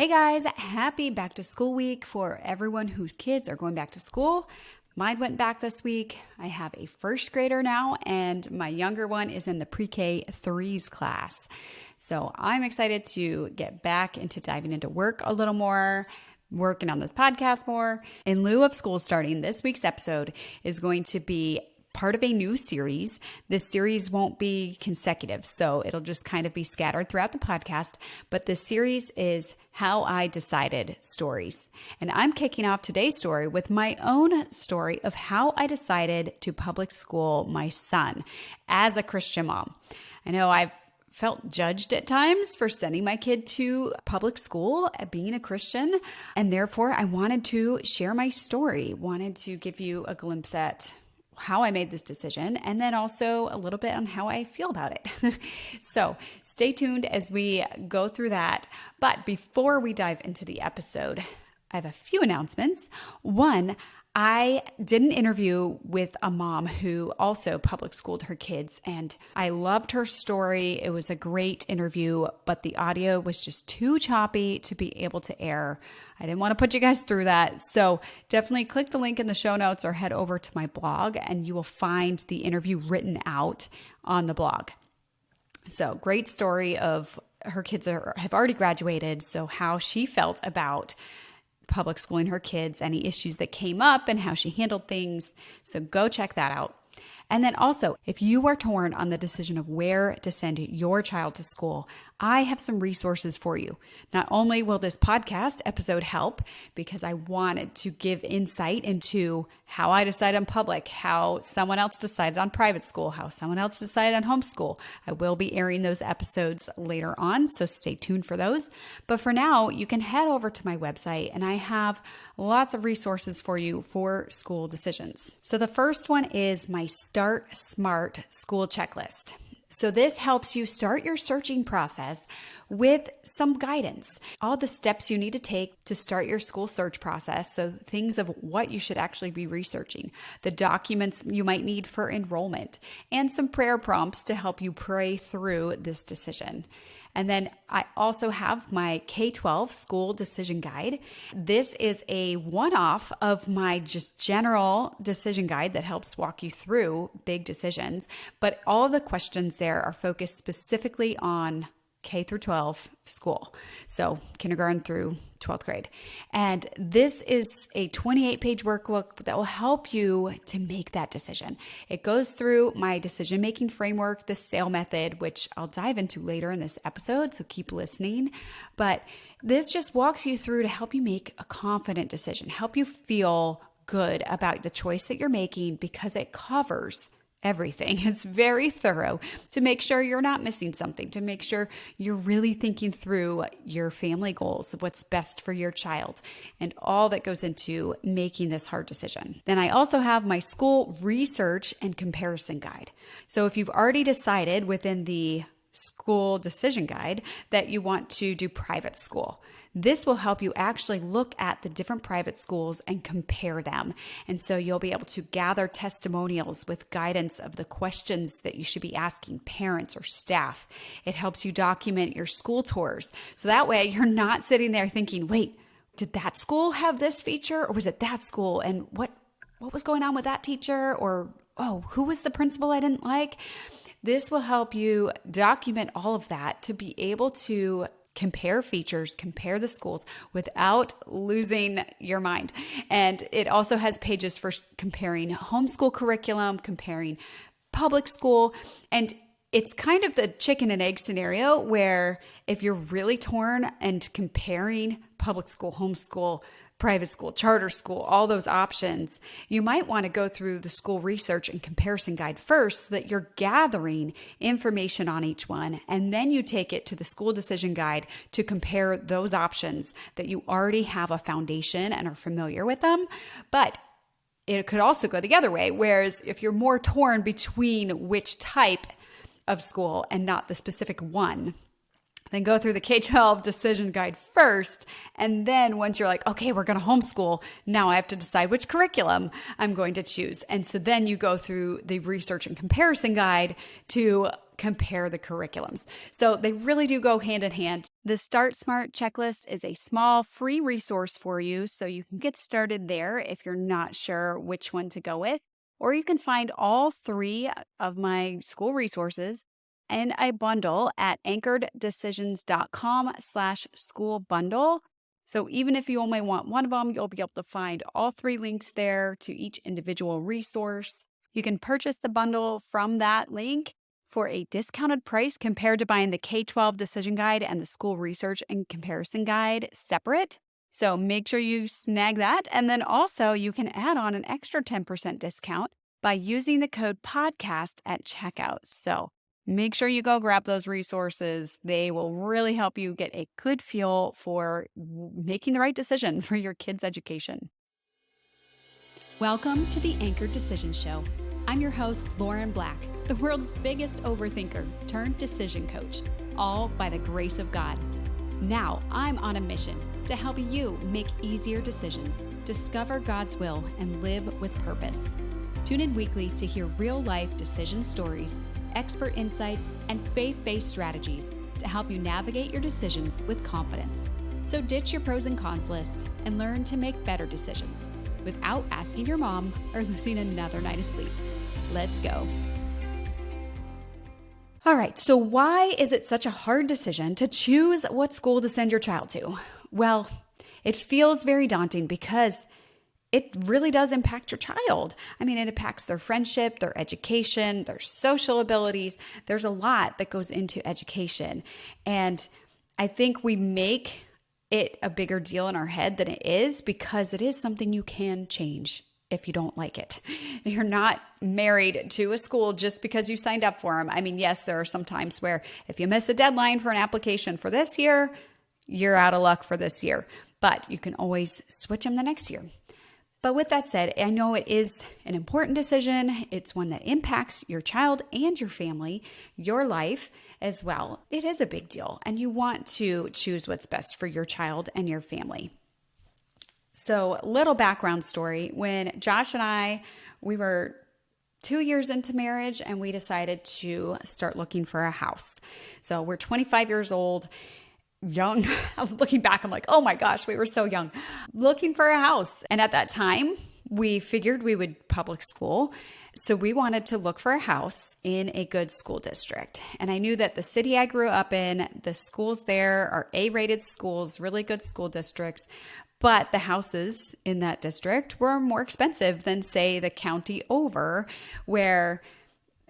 Hey guys, happy back to school week for everyone whose kids are going back to school. Mine went back this week. I have a first grader now, and my younger one is in the pre-K 3s class. So I'm excited to get back into diving into work a little more, working on this podcast more. In lieu of school starting, this week's episode is going to be part of a new series. This series won't be consecutive, so it'll just kind of be scattered throughout the podcast. But this series is How I Decided stories. And I'm kicking off today's story with my own story of how I decided to public school my son as a Christian mom. I know I've felt judged at times for sending my kid to public school, being a Christian, and therefore I wanted to share my story, wanted to give you a glimpse at how I made this decision, and then also a little bit on how I feel about it. So stay tuned as we go through that. But before we dive into the episode, I have a few announcements. One, I did an interview with a mom who also public schooled her kids, and I loved her story. It was a great interview, but the audio was just too choppy to be able to air. I didn't want to put you guys through that. So definitely click the link in the show notes or head over to my blog, and you will find the interview written out on the blog. So great story of her kids have already graduated, so how she felt about public schooling her kids, any issues that came up, and how she handled things. So go check that out. And then also, if you are torn on the decision of where to send your child to school, I have some resources for you. Not only will this podcast episode help, because I wanted to give insight into how I decided on public, how someone else decided on private school, how someone else decided on homeschool. I will be airing those episodes later on, so stay tuned for those. But for now, you can head over to my website, and I have lots of resources for you for school decisions. So the first one is my Start Smart School Checklist. So this helps you start your searching process with some guidance. All the steps you need to take to start your school search process. So things of what you should actually be researching, the documents you might need for enrollment, and some prayer prompts to help you pray through this decision. And then I also have my K-12 school decision guide. This is a one-off of my just general decision guide that helps walk you through big decisions. But all the questions there are focused specifically on K through 12 school. So kindergarten through 12th grade. And this is a 28-page workbook that will help you to make that decision. It goes through my decision-making framework, the SAIL method, which I'll dive into later in this episode, so keep listening. But this just walks you through to help you make a confident decision, help you feel good about the choice that you're making, because it covers everything. It's very thorough to make sure you're not missing something, to make sure you're really thinking through your family goals, what's best for your child, and all that goes into making this hard decision. Then I also have my school research and comparison guide. So if you've already decided within the school decision guide that you want to do private school, this will help you actually look at the different private schools and compare them. And so you'll be able to gather testimonials with guidance of the questions that you should be asking parents or staff. It helps you document your school tours. So that way you're not sitting there thinking, wait, did that school have this feature, or was it that school? And what was going on with that teacher? Or, oh, who was the principal I didn't like? This will help you document all of that to be able to compare features, compare the schools without losing your mind. And it also has pages for comparing homeschool curriculum, comparing public school. And it's kind of the chicken and egg scenario where if you're really torn and comparing public school, homeschool, private school, charter school, all those options, you might want to go through the school research and comparison guide first so that you're gathering information on each one. And then you take it to the school decision guide to compare those options that you already have a foundation and are familiar with them. But it could also go the other way, whereas if you're more torn between which type of school and not the specific one, then go through the K-12 decision guide first. And then once you're like, okay, we're going to homeschool, now I have to decide which curriculum I'm going to choose. And so then you go through the research and comparison guide to compare the curriculums. So they really do go hand in hand. The Start Smart checklist is a small free resource for you, so you can get started there if you're not sure which one to go with. Or you can find all 3 of my school resources in a bundle at anchoreddecisions.com/school bundle. So even if you only want one of them, you'll be able to find all 3 links there to each individual resource. You can purchase the bundle from that link for a discounted price compared to buying the K-12 decision guide and the school research and comparison guide separate. So make sure you snag that. And then also you can add on an extra 10% discount by using the code podcast at checkout. So make sure you go grab those resources. They will really help you get a good feel for making the right decision for your kids' education. Welcome to the Anchored Decision Show. I'm your host, Lauren Black, the world's biggest overthinker turned decision coach, all by the grace of God. Now I'm on a mission to help you make easier decisions, discover God's will, and live with purpose. Tune in weekly to hear real-life decision stories, expert insights, and faith-based strategies to help you navigate your decisions with confidence. So ditch your pros and cons list and learn to make better decisions without asking your mom or losing another night of sleep. Let's go. All right, so why is it such a hard decision to choose what school to send your child to? Well, it feels very daunting because it really does impact your child. I mean, it impacts their friendship, their education, their social abilities. There's a lot that goes into education. And I think we make it a bigger deal in our head than it is because it is something you can change if you don't like it. You're not married to a school just because you signed up for them. I mean, yes, there are some times where if you miss a deadline for an application for this year, you're out of luck for this year, but you can always switch them the next year. But with that said, I know it is an important decision. It's one that impacts your child and your family, your life as well. It is a big deal, and you want to choose what's best for your child and your family. So, little background story. When Josh and I, we were 2 years into marriage, and we decided to start looking for a house. So we're 25 years old. Young. I was looking back, I'm like, oh my gosh, we were so young, looking for a house. And at that time, we figured we would public school. So we wanted to look for a house in a good school district. And I knew that the city I grew up in, the schools there are A-rated schools, really good school districts. But the houses in that district were more expensive than, say, the county over, where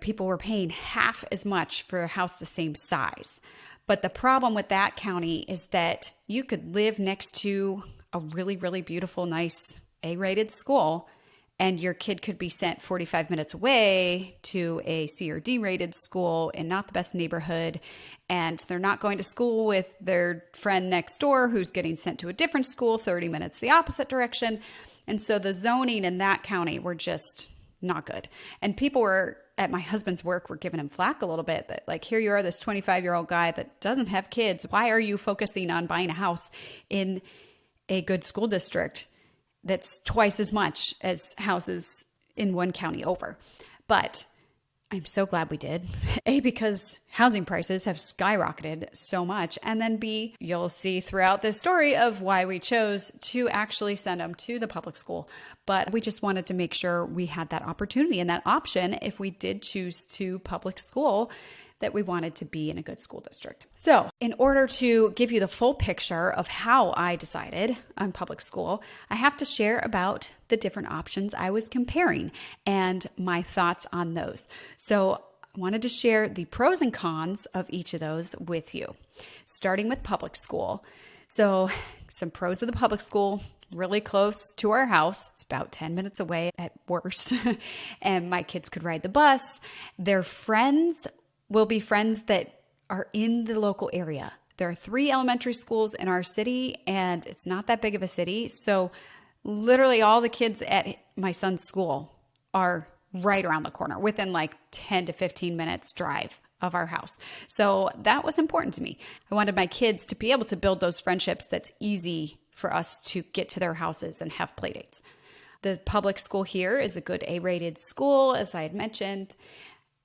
people were paying half as much for a house the same size. But the problem with that county is that you could live next to a really, really beautiful, nice A-rated school, and your kid could be sent 45 minutes away to a C or D-rated school in not the best neighborhood, and they're not going to school with their friend next door who's getting sent to a different school 30 minutes the opposite direction. And so the zoning in that county were just not good. And people were at my husband's work were giving him flack a little bit that, like, here you are, this 25-year-old guy that doesn't have kids. Why are you focusing on buying a house in a good school district that's twice as much as houses in one county over? But I'm so glad we did. A, because housing prices have skyrocketed so much. And then B, you'll see throughout this story of why we chose to actually send them to the public school. But we just wanted to make sure we had that opportunity and that option if we did choose to public school, that we wanted to be in a good school district. So in order to give you the full picture of how I decided on public school, I have to share about the different options I was comparing and my thoughts on those. So I wanted to share the pros and cons of each of those with you, starting with public school. So some pros of the public school: really close to our house. It's about 10 minutes away at worst. And my kids could ride the bus. Their friends will be friends that are in the local area. There are 3 elementary schools in our city, and it's not that big of a city. So literally all the kids at my son's school are right around the corner, within like 10 to 15 minutes drive of our house. So that was important to me. I wanted my kids to be able to build those friendships that's easy for us to get to their houses and have play dates. The public school here is a good A-rated school, as I had mentioned.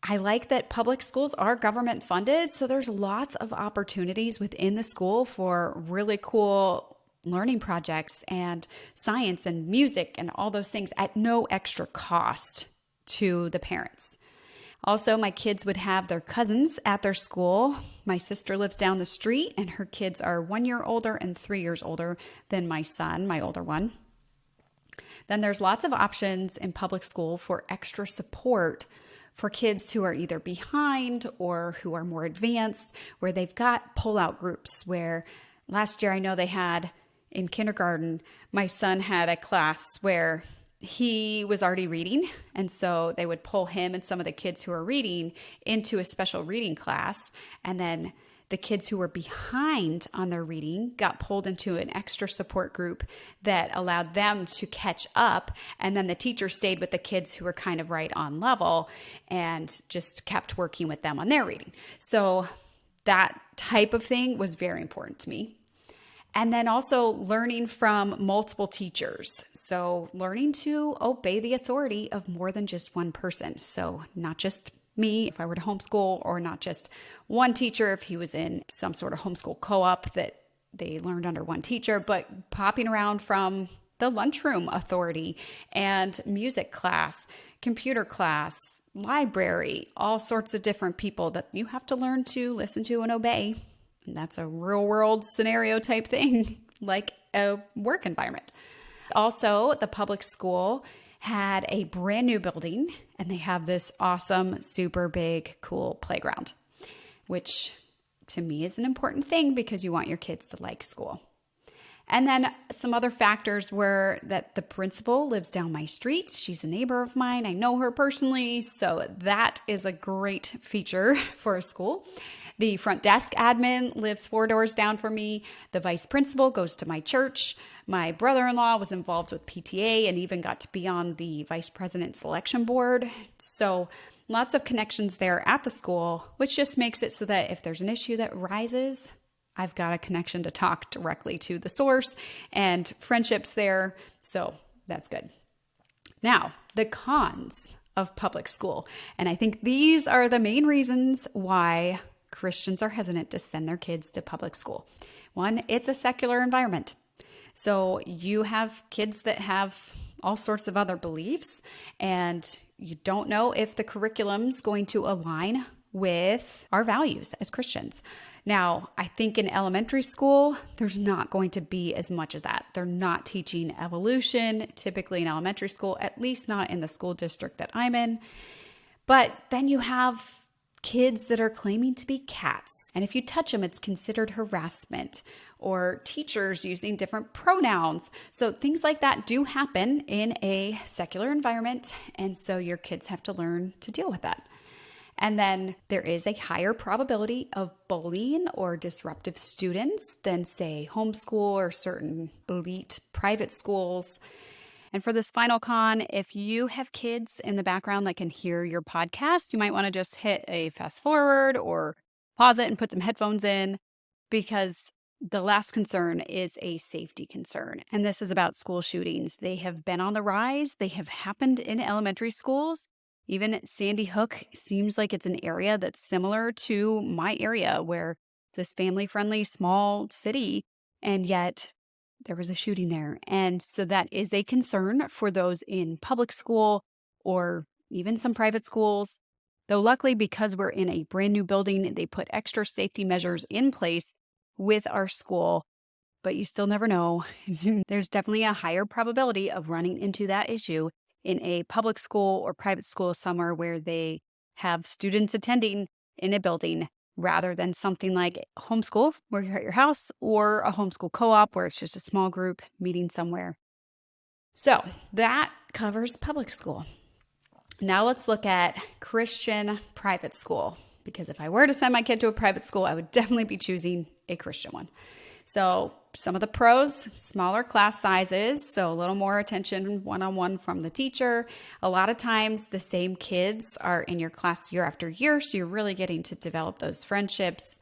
I like that public schools are government funded, so there's lots of opportunities within the school for really cool learning projects and science and music and all those things at no extra cost to the parents. Also, my kids would have their cousins at their school. My sister lives down the street, and her kids are 1 year older and 3 years older than my son, my older one. Then there's lots of options in public school for extra support for kids who are either behind or who are more advanced, where they've got pull-out groups. Where last year I know they had in kindergarten, my son had a class where he was already reading, and so they would pull him and some of the kids who are reading into a special reading class, and then the kids who were behind on their reading got pulled into an extra support group that allowed them to catch up. And then the teacher stayed with the kids who were kind of right on level and just kept working with them on their reading. So that type of thing was very important to me. And then also learning from multiple teachers. So learning to obey the authority of more than just one person. So not just me if I were to homeschool, or not just one teacher if he was in some sort of homeschool co-op that they learned under one teacher, but popping around from the lunchroom authority and music class, computer class, library, all sorts of different people that you have to learn to listen to and obey. And that's a real world scenario type thing, like a work environment. Also, the public school had a brand new building, and they have this awesome, super big, cool playground, which to me is an important thing because you want your kids to like school. And then some other factors were that the principal lives down my street. She's a neighbor of mine. I know her personally, so that is a great feature for a school. The front desk admin lives 4 doors down from me. The vice principal goes to my church. My brother-in-law was involved with PTA and even got to be on the vice president selection board. So lots of connections there at the school, which just makes it so that if there's an issue that rises, I've got a connection to talk directly to the source and friendships there. So that's good. Now, the cons of public school. And I think these are the main reasons why Christians are hesitant to send their kids to public school. One, it's a secular environment. So you have kids that have all sorts of other beliefs, and you don't know if the curriculum's going to align with our values as Christians. Now, I think in elementary school, there's not going to be as much as that. They're not teaching evolution, typically in elementary school, at least not in the school district that I'm in. But then you have kids that are claiming to be cats. And if you touch them, it's considered harassment, or teachers using different pronouns. So things like that do happen in a secular environment. And so your kids have to learn to deal with that. And then there is a higher probability of bullying or disruptive students than, say, homeschool or certain elite private schools. And for this final con, if you have kids in the background that can hear your podcast, you might want to just hit a fast forward or pause it and put some headphones in, because the last concern is a safety concern. And this is about school shootings. They have been on the rise. They have happened in elementary schools. Even Sandy Hook seems like it's an area that's similar to my area, where this family-friendly small city, and yet there was a shooting there. And so that is a concern for those in public school or even some private schools. Though luckily, because we're in a brand new building, they put extra safety measures in place with our school, but you still never know. There's definitely a higher probability of running into that issue in a public school or private school somewhere where they have students attending in a building, rather than something like homeschool where you're at your house, or a homeschool co-op where it's just a small group meeting somewhere. So that covers public school. Now let's look at Christian private school, because if I were to send my kid to a private school, I would definitely be choosing a Christian one. So some of the pros: smaller class sizes, so a little more attention one-on-one from the teacher. A lot of times the same kids are in your class year after year, so you're really getting to develop those friendships.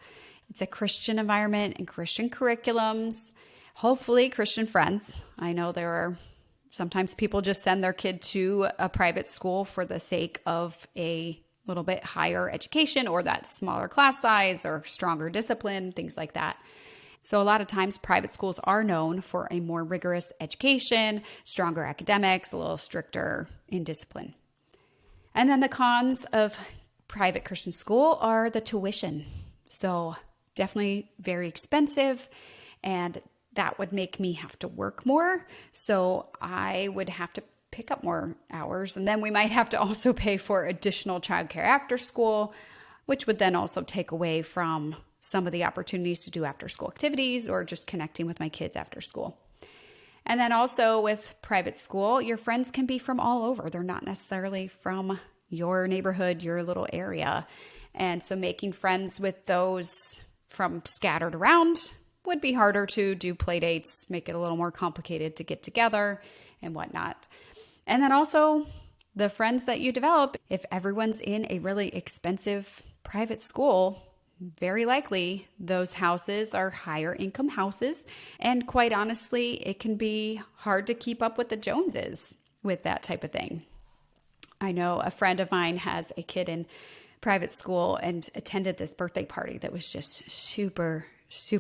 It's a Christian environment and Christian curriculums, hopefully Christian friends. I know there are sometimes people just send their kid to a private school for the sake of a little bit higher education or that smaller class size or stronger discipline, things like that. So a lot of times private schools are known for a more rigorous education, stronger academics, a little stricter in discipline. And then the cons of private Christian school are the tuition. So definitely very expensive, and that would make me have to work more. So I would have to pick up more hours, and then we might have to also pay for additional childcare after school, which would then also take away from some of the opportunities to do after school activities or just connecting with my kids after school. And then also with private school, your friends can be from all over. They're not necessarily from your neighborhood, your little area. And so making friends with those from scattered around would be harder to do play dates, make it a little more complicated to get together and whatnot. And then also the friends that you develop, if everyone's in a really expensive private school, very likely those houses are higher income houses. And quite honestly, it can be hard to keep up with the Joneses with that type of thing. I know a friend of mine has a kid in private school and attended this birthday party that was just super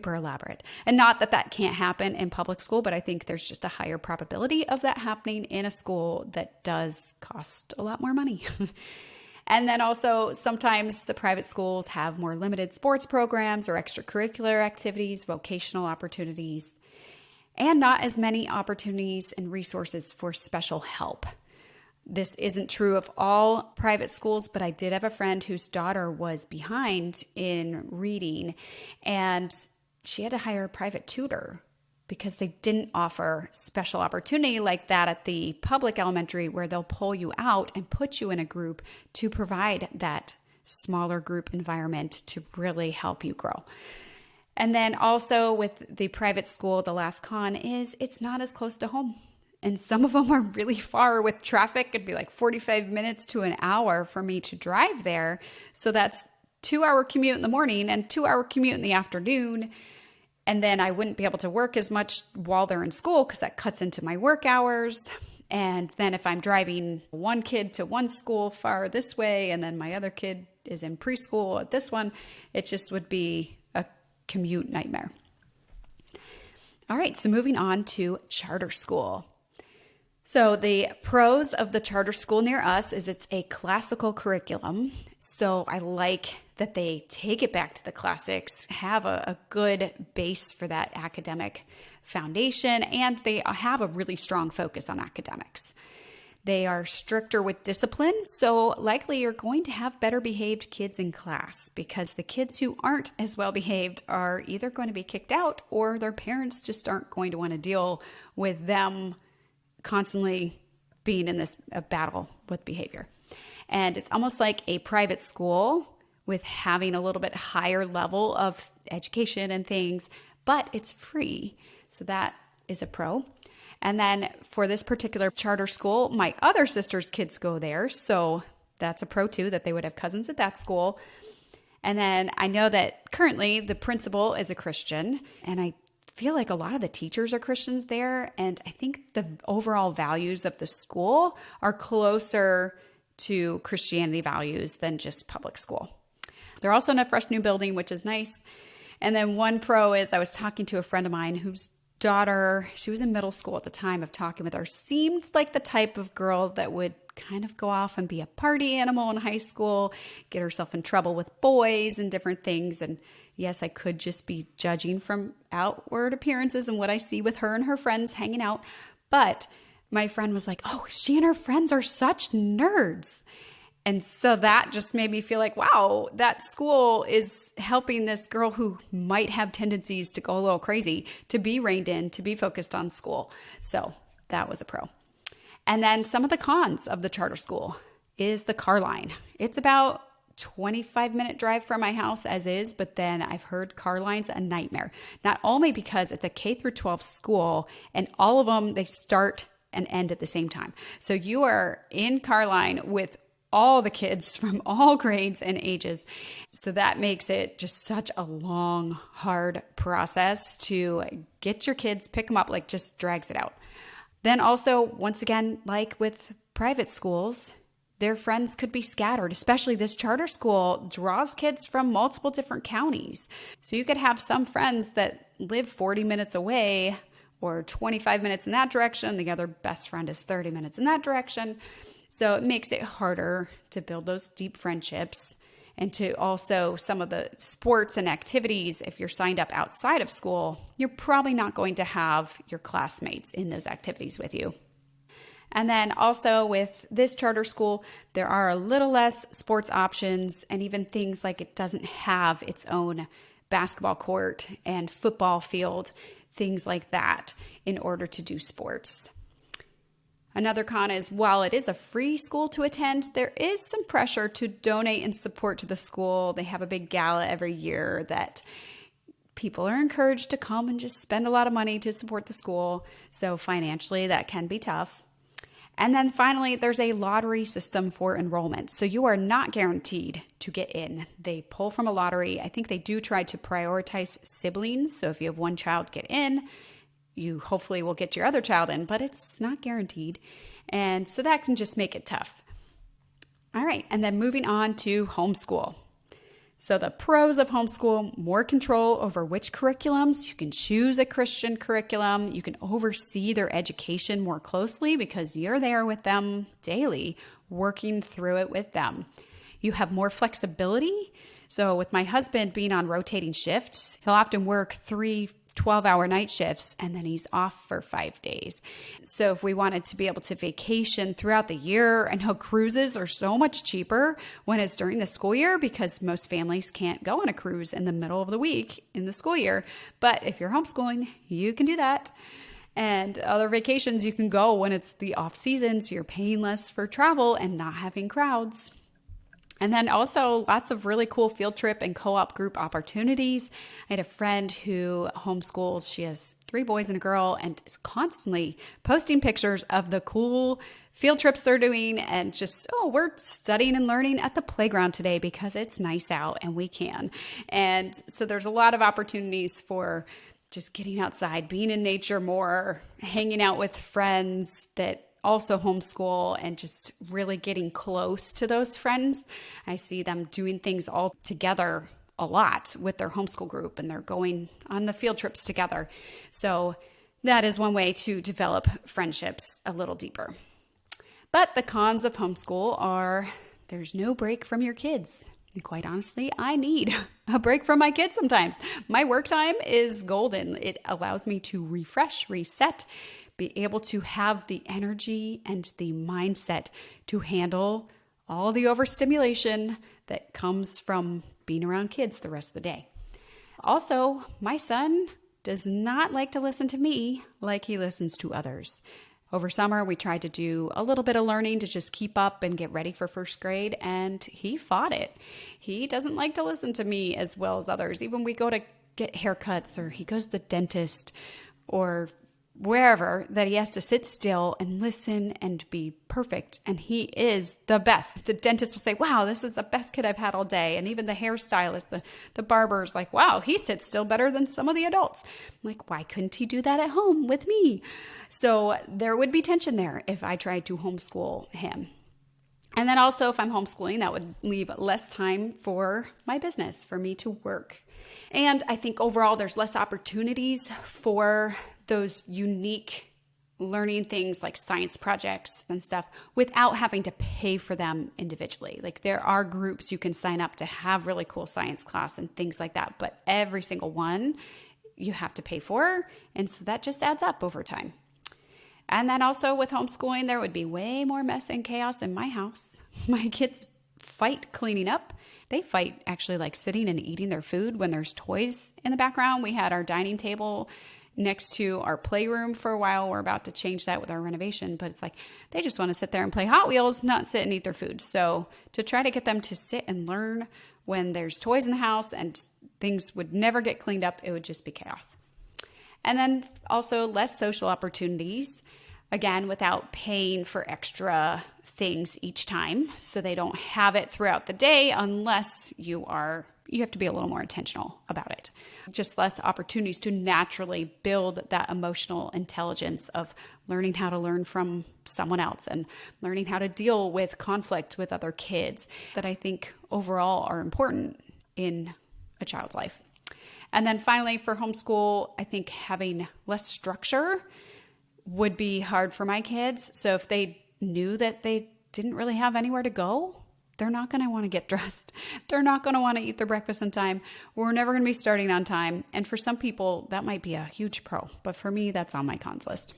elaborate. And not that that can't happen in public school, but I think there's just a higher probability of that happening in a school that does cost a lot more money. And then also sometimes the private schools have more limited sports programs or extracurricular activities, vocational opportunities, and not as many opportunities and resources for special help. This isn't true of all private schools, but I did have a friend whose daughter was behind in reading, and she had to hire a private tutor because they didn't offer special opportunity like that at the public elementary, where they'll pull you out and put you in a group to provide that smaller group environment to really help you grow. And then also with the private school, the last con is it's not as close to home. And some of them are really far with traffic. It'd be like 45 minutes to an hour for me to drive there. So that's 2-hour commute in the morning and 2-hour commute in the afternoon. And then I wouldn't be able to work as much while they're in school because that cuts into my work hours. And then if I'm driving one kid to one school far this way, and then my other kid is in preschool at this one, it just would be a commute nightmare. All right, so moving on to charter school. So the pros of the charter school near us is it's a classical curriculum. So I like that they take it back to the classics, have a good base for that academic foundation, and they have a really strong focus on academics. They are stricter with discipline, so likely you're going to have better behaved kids in class because the kids who aren't as well behaved are either going to be kicked out or their parents just aren't going to want to deal with them constantly being in this battle with behavior. And it's almost like a private school with having a little bit higher level of education and things, but it's free. So that is a pro. And then for this particular charter school, my other sister's kids go there. So that's a pro too, that they would have cousins at that school. And then I know that currently the principal is a Christian, and I feel like a lot of the teachers are Christians there. And I think the overall values of the school are closer to Christianity values than just public school. They're also in a fresh new building, which is nice. And then one pro is I was talking to a friend of mine whose daughter, she was in middle school at the time of talking with her, seemed like the type of girl that would kind of go off and be a party animal in high school, get herself in trouble with boys and different things. And yes, I could just be judging from outward appearances and what I see with her and her friends hanging out. But my friend was like, oh, she and her friends are such nerds. And so that just made me feel like, wow, that school is helping this girl who might have tendencies to go a little crazy to be reined in, to be focused on school. So that was a pro. And then some of the cons of the charter school is the car line. It's about 25-minute drive from my house as is, but then I've heard car lines a nightmare. Not only because it's a K through 12 school and all of them, they start and end at the same time. So you are in car line with all the kids from all grades and ages. So that makes it just such a long, hard process to get your kids, pick them up, like just drags it out. Then also, once again, like with private schools, Their friends could be scattered, especially this charter school draws kids from multiple different counties. So you could have some friends that live 40 minutes away or 25 minutes in that direction. The other best friend is 30 minutes in that direction. So it makes it harder to build those deep friendships. And to also some of the sports and activities, if you're signed up outside of school, you're probably not going to have your classmates in those activities with you. And then also with this charter school, there are a little less sports options, and even things like it doesn't have its own basketball court and football field, things like that in order to do sports. Another con is while it is a free school to attend, there is some pressure to donate and support to the school. They have a big gala every year that people are encouraged to come and just spend a lot of money to support the school. So financially, that can be tough. And then finally, there's a lottery system for enrollment. So you are not guaranteed to get in. They pull from a lottery. I think they do try to prioritize siblings. So if you have one child get in, you hopefully will get your other child in, but it's not guaranteed. And so that can just make it tough. All right, and then moving on to homeschool. So the pros of homeschool: more control over which curriculums. You can choose a Christian curriculum. You can oversee their education more closely because you're there with them daily, working through it with them. You have more flexibility. So with my husband being on rotating shifts, he'll often work 3 12-hour night shifts, and then he's off for 5 days. So if we wanted to be able to vacation throughout the year, I know cruises are so much cheaper when it's during the school year because most families can't go on a cruise in the middle of the week in the school year. But if you're homeschooling, you can do that. And other vacations you can go when it's the off season, so you're paying less for travel and not having crowds. And then also lots of really cool field trip and co-op group opportunities. I had a friend who homeschools. She has 3 boys and a girl and is constantly posting pictures of the cool field trips they're doing and just, we're studying and learning at the playground today because it's nice out and we can. And so there's a lot of opportunities for just getting outside, being in nature more, hanging out with friends that also homeschool, and just really getting close to those friends. I see them doing things all together a lot with their homeschool group, and they're going on the field trips together. So that is one way to develop friendships a little deeper. But the cons of homeschool are there's no break from your kids. And quite honestly, I need a break from my kids sometimes. My work time is golden. It allows me to refresh, reset, be able to have the energy and the mindset to handle all the overstimulation that comes from being around kids the rest of the day. Also, my son does not like to listen to me like he listens to others. Over summer, we tried to do a little bit of learning to just keep up and get ready for first grade, and he fought it. He doesn't like to listen to me as well as others. Even we go to get haircuts, or he goes to the dentist, or wherever, that he has to sit still and listen and be perfect. And he is the best. The dentist will say, wow, this is the best kid I've had all day. And even the hairstylist, the barber's like, wow, he sits still better than some of the adults. I'm like, why couldn't he do that at home with me? So there would be tension there if I tried to homeschool him. And then also if I'm homeschooling, that would leave less time for my business, for me to work. And I think overall there's less opportunities for those unique learning things like science projects and stuff without having to pay for them individually. Like there are groups you can sign up to have really cool science class and things like that, but every single one you have to pay for. And so that just adds up over time. And then also with homeschooling, there would be way more mess and chaos in my house. My kids fight cleaning up. They fight actually like sitting and eating their food when there's toys in the background. We had our dining table next to our playroom for a while. We're about to change that with our renovation, but it's like they just want to sit there and play Hot Wheels, not sit and eat their food. So to try to get them to sit and learn when there's toys in the house and things would never get cleaned up, it would just be chaos. And then also less social opportunities, again, without paying for extra things each time. So they don't have it throughout the day unless you have to be a little more intentional about it. just less opportunities to naturally build that emotional intelligence of learning how to learn from someone else and learning how to deal with conflict with other kids that I think overall are important in a child's life. And then finally, for homeschool, I think having less structure would be hard for my kids. So if they knew that they didn't really have anywhere to go, they're not going to want to get dressed. They're not going to want to eat their breakfast on time. We're never going to be starting on time. And for some people, that might be a huge pro. But for me, that's on my cons list.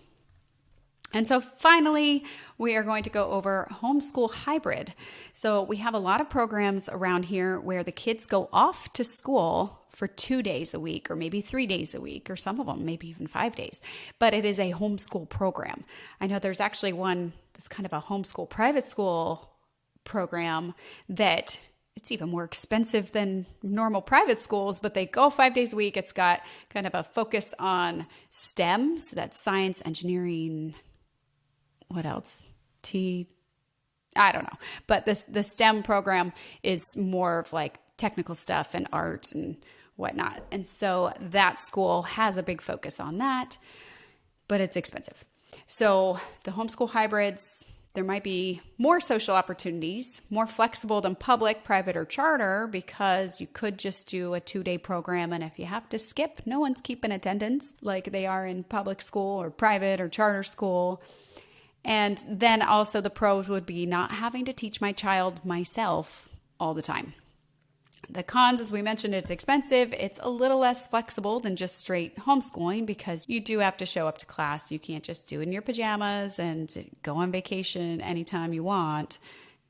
And so finally, we are going to go over homeschool hybrid. So we have a lot of programs around here where the kids go off to school for 2 days a week, or maybe 3 days a week, or some of them maybe even 5 days. But it is a homeschool program. I know there's actually one that's kind of a homeschool private school program that it's even more expensive than normal private schools, but they go 5 days a week. It's got kind of a focus on STEM, so that's science, engineering, what else? I don't know. But the STEM program is more of like technical stuff and art and whatnot. And so that school has a big focus on that, but it's expensive. So the homeschool hybrids, there might be more social opportunities, more flexible than public, private, or charter, because you could just do a 2-day program. And if you have to skip, no one's keeping attendance like they are in public school or private or charter school. And then also the pros would be not having to teach my child myself all the time. The cons, as we mentioned, it's expensive. It's a little less flexible than just straight homeschooling because you do have to show up to class. You can't just do it in your pajamas and go on vacation anytime you want.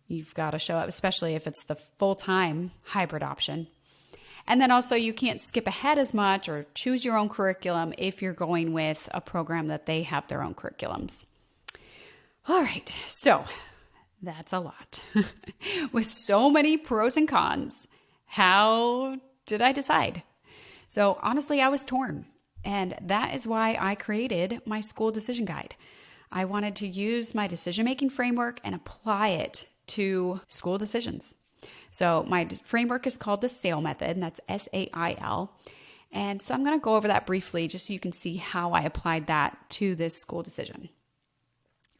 You've got to show up, especially if it's the full-time hybrid option. And then also you can't skip ahead as much or choose your own curriculum if you're going with a program that they have their own curriculums. All right, so that's a lot. With so many pros and cons, how did I decide? So honestly, I was torn. And that is why I created my school decision guide. I wanted to use my decision-making framework and apply it to school decisions. So my framework is called the SAIL method, and that's SAIL. And so I'm going to go over that briefly just so you can see how I applied that to this school decision.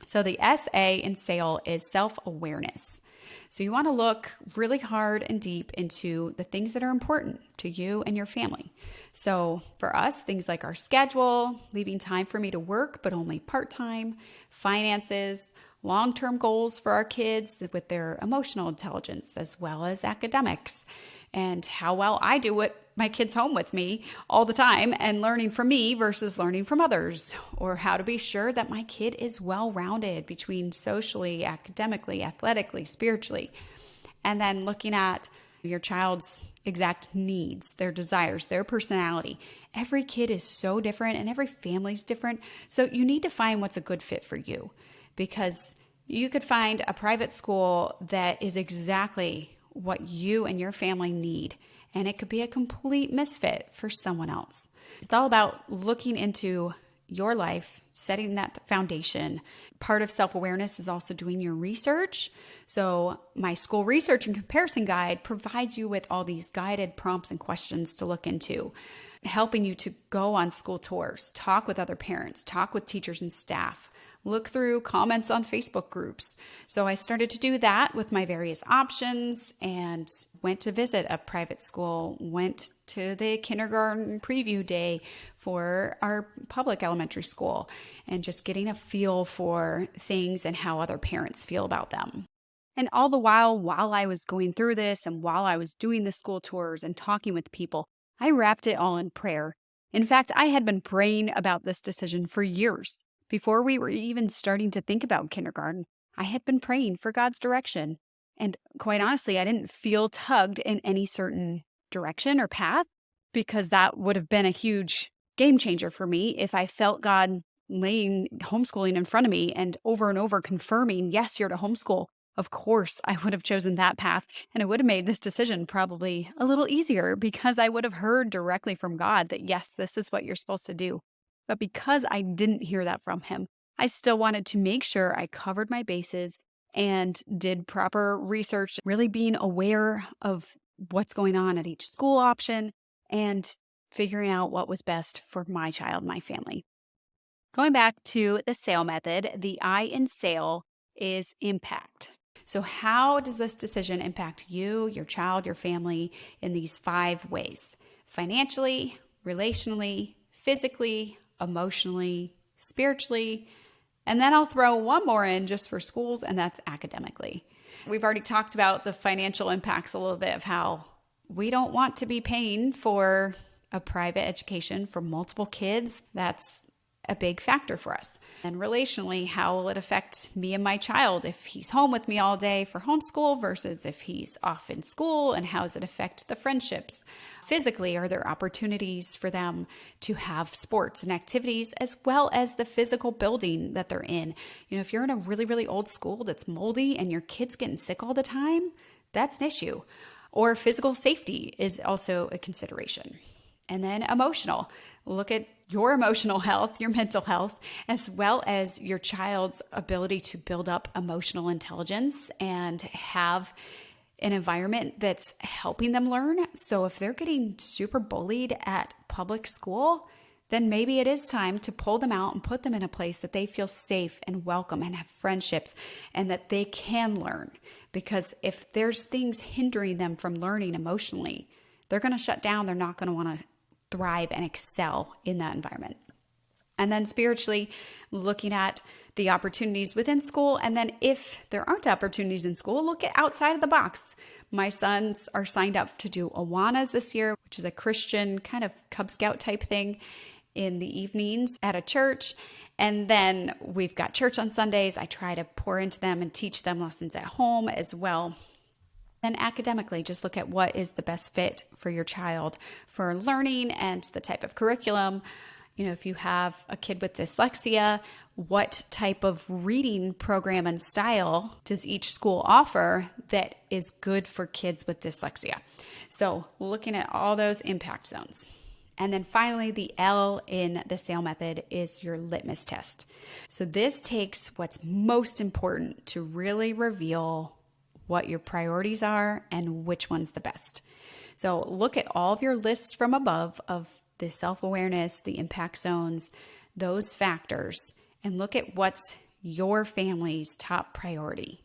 So the SA in SAIL is self-awareness. So you want to look really hard and deep into the things that are important to you and your family. So for us, things like our schedule, leaving time for me to work, but only part-time, finances, long-term goals for our kids with their emotional intelligence, as well as academics, and how well I do it my kids home with me all the time and learning from me versus learning from others, or how to be sure that my kid is well-rounded between socially, academically, athletically, spiritually. And then looking at your child's exact needs, their desires, their personality. Every kid is so different and every family's different. So you need to find what's a good fit for you, because you could find a private school that is exactly what you and your family need. And it could be a complete misfit for someone else. It's all about looking into your life, setting that foundation. Part of self-awareness is also doing your research. So my school research and comparison guide provides you with all these guided prompts and questions to look into, helping you to go on school tours, talk with other parents, talk with teachers and staff, look through comments on Facebook groups. So I started to do that with my various options and went to visit a private school, went to the kindergarten preview day for our public elementary school, and just getting a feel for things and how other parents feel about them. And all the while I was going through this and while I was doing the school tours and talking with people, I wrapped it all in prayer. In fact, I had been praying about this decision for years. Before we were even starting to think about kindergarten, I had been praying for God's direction. And quite honestly, I didn't feel tugged in any certain direction or path, because that would have been a huge game changer for me if I felt God laying homeschooling in front of me and over confirming, yes, you're to homeschool. Of course, I would have chosen that path, and it would have made this decision probably a little easier because I would have heard directly from God that, yes, this is what you're supposed to do. But because I didn't hear that from him, I still wanted to make sure I covered my bases and did proper research, really being aware of what's going on at each school option and figuring out what was best for my child, my family. Going back to the SAIL method, the I in SAIL is impact. So how does this decision impact you, your child, your family in these 5 ways? Financially, relationally, physically, emotionally, spiritually, and then I'll throw one more in just for schools, and that's academically. We've already talked about the financial impacts a little bit of how we don't want to be paying for a private education for multiple kids. That's a big factor for us. And relationally, how will it affect me and my child if he's home with me all day for homeschool versus if he's off in school, and how does it affect the friendships? Physically, are there opportunities for them to have sports and activities as well as the physical building that they're in? If you're in a really, really old school that's moldy and your kid's getting sick all the time, that's an issue. Or physical safety is also a consideration. And then emotional. Look at your emotional health, your mental health, as well as your child's ability to build up emotional intelligence and have an environment that's helping them learn. So if they're getting super bullied at public school, then maybe it is time to pull them out and put them in a place that they feel safe and welcome and have friendships and that they can learn. Because if there's things hindering them from learning emotionally, they're going to shut down. They're not going to want to thrive and excel in that environment. And then spiritually, looking at the opportunities within school. And then if there aren't opportunities in school, look at outside of the box. My sons are signed up to do Awanas this year, which is a Christian kind of Cub Scout type thing in the evenings at a church. And then we've got church on Sundays. I try to pour into them and teach them lessons at home as well. Then academically, just look at what is the best fit for your child for learning and the type of curriculum. If you have a kid with dyslexia, what type of reading program and style does each school offer that is good for kids with dyslexia? So looking at all those impact zones. And then finally, the L in the SAIL method is your litmus test. So this takes what's most important to really reveal what your priorities are and which one's the best. So look at all of your lists from above of the self-awareness, the impact zones, those factors, and look at what's your family's top priority.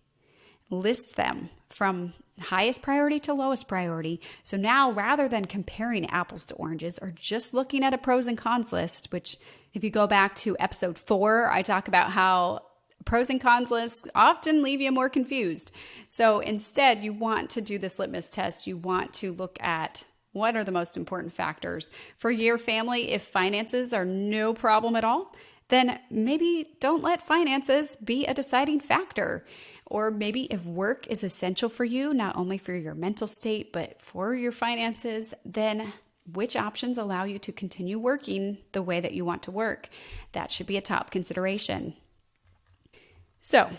List them from highest priority to lowest priority. So now rather than comparing apples to oranges or just looking at a pros and cons list, which if you go back to episode 4, I talk about how pros and cons lists often leave you more confused. So instead, you want to do this litmus test. You want to look at what are the most important factors for your family. If finances are no problem at all, then maybe don't let finances be a deciding factor. Or maybe if work is essential for you, not only for your mental state, but for your finances, then which options allow you to continue working the way that you want to work? That should be a top consideration. So,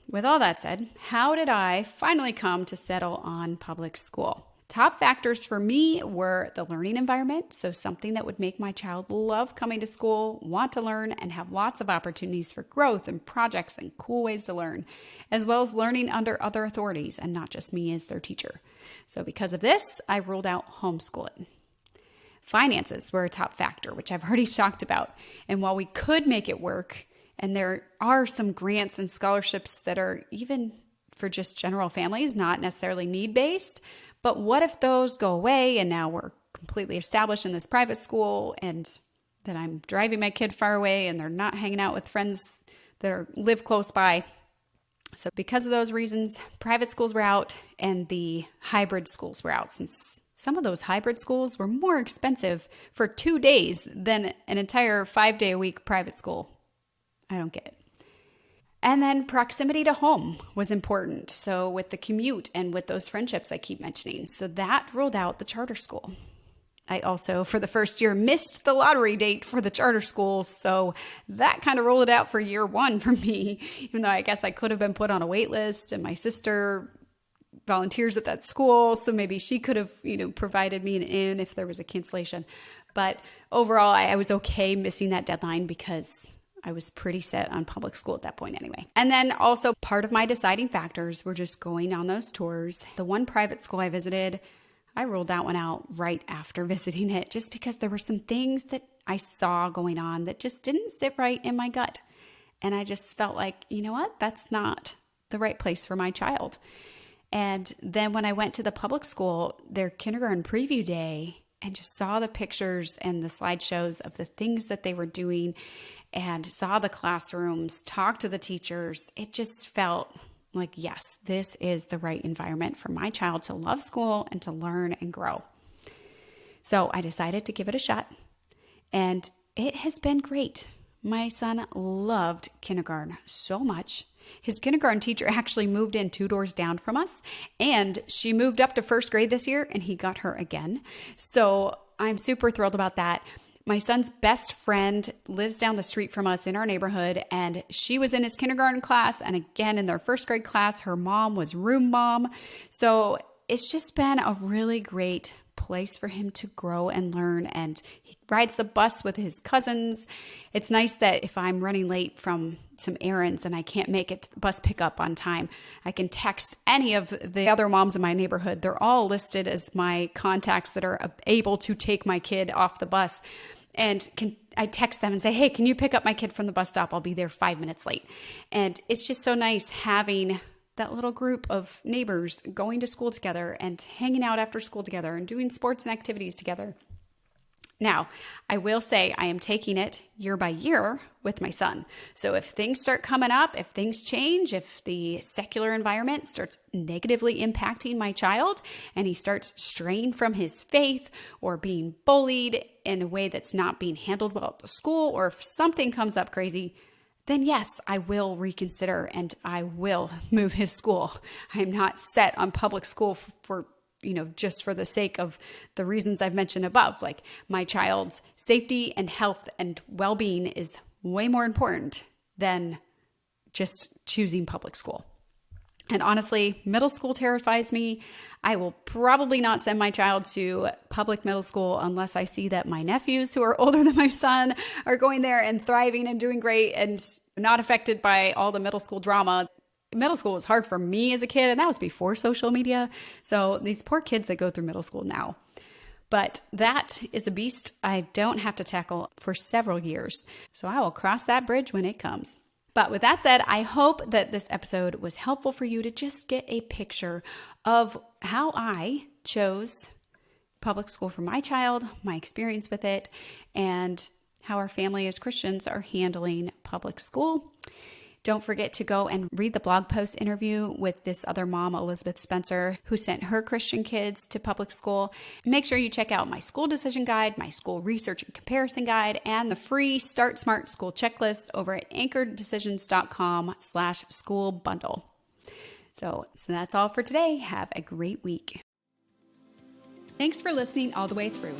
with all that said, how did I finally come to settle on public school? Top factors for me were the learning environment, so something that would make my child love coming to school, want to learn, and have lots of opportunities for growth and projects and cool ways to learn, as well as learning under other authorities and not just me as their teacher. So because of this, I ruled out homeschooling. Finances were a top factor, which I've already talked about, and while we could make it work, and there are some grants and scholarships that are even for just general families, not necessarily need-based. But what if those go away and now we're completely established in this private school and then I'm driving my kid far away and they're not hanging out with friends that live close by? So because of those reasons, private schools were out and the hybrid schools were out, since some of those hybrid schools were more expensive for 2 days than an entire 5-day-a-week private school. I don't get it. And then proximity to home was important. So with the commute and with those friendships I keep mentioning. So that ruled out the charter school. I also, for the first year, missed the lottery date for the charter school. So that kind of ruled it out for year 1 for me, even though I guess I could have been put on a wait list and my sister volunteers at that school. So maybe she could have, provided me an in if there was a cancellation. But overall, I was okay missing that deadline because I was pretty set on public school at that point anyway. And then also part of my deciding factors were just going on those tours. The one private school I visited, I ruled that one out right after visiting it just because there were some things that I saw going on that just didn't sit right in my gut. And I just felt like, you know what? That's not the right place for my child. And then when I went to the public school, their kindergarten preview day, and just saw the pictures and the slideshows of the things that they were doing and saw the classrooms, talked to the teachers, it just felt like, yes, this is the right environment for my child to love school and to learn and grow. So I decided to give it a shot, and it has been great. My son loved kindergarten so much. His kindergarten teacher actually moved in 2 doors down from us, and she moved up to first grade this year, and he got her again. So I'm super thrilled about that. My son's best friend lives down the street from us in our neighborhood, and she was in his kindergarten class, and again in their first grade class, her mom was room mom. So it's just been a really great place for him to grow and learn, and he rides the bus with his cousins. It's nice that if I'm running late from some errands and I can't make it to the bus pickup on time, I can text any of the other moms in my neighborhood. They're all listed as my contacts that are able to take my kid off the bus. And I text them and say, hey, can you pick up my kid from the bus stop? I'll be there 5 minutes late. And it's just so nice having that little group of neighbors going to school together and hanging out after school together and doing sports and activities together. Now, I will say I am taking it year by year with my son. So if things start coming up, if things change, if the secular environment starts negatively impacting my child and he starts straying from his faith or being bullied in a way that's not being handled well at the school, or if something comes up crazy, then yes, I will reconsider and I will move his school. I'm not set on public school for just for the sake of the reasons I've mentioned above. Like, my child's safety and health and well-being is way more important than just choosing public school. And honestly, middle school terrifies me. I will probably not send my child to public middle school unless I see that my nephews who are older than my son are going there and thriving and doing great and not affected by all the middle school drama. Middle school was hard for me as a kid, and that was before social media. So these poor kids that go through middle school now. But that is a beast I don't have to tackle for several years. So I will cross that bridge when it comes. But with that said, I hope that this episode was helpful for you to just get a picture of how I chose public school for my child, my experience with it, and how our family as Christians are handling public school. Don't forget to go and read the blog post interview with this other mom, Elizabeth Spencer, who sent her Christian kids to public school. Make sure you check out my school decision guide, my school research and comparison guide, and the free Start Smart School checklist over at anchoreddecisions.com/school bundle. So that's all for today. Have a great week. Thanks for listening all the way through.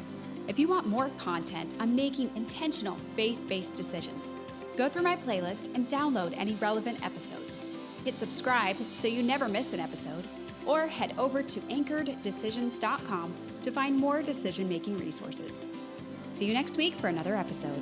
If you want more content on making intentional faith-based decisions, go through my playlist and download any relevant episodes. Hit subscribe so you never miss an episode, or head over to anchoreddecisions.com to find more decision-making resources. See you next week for another episode.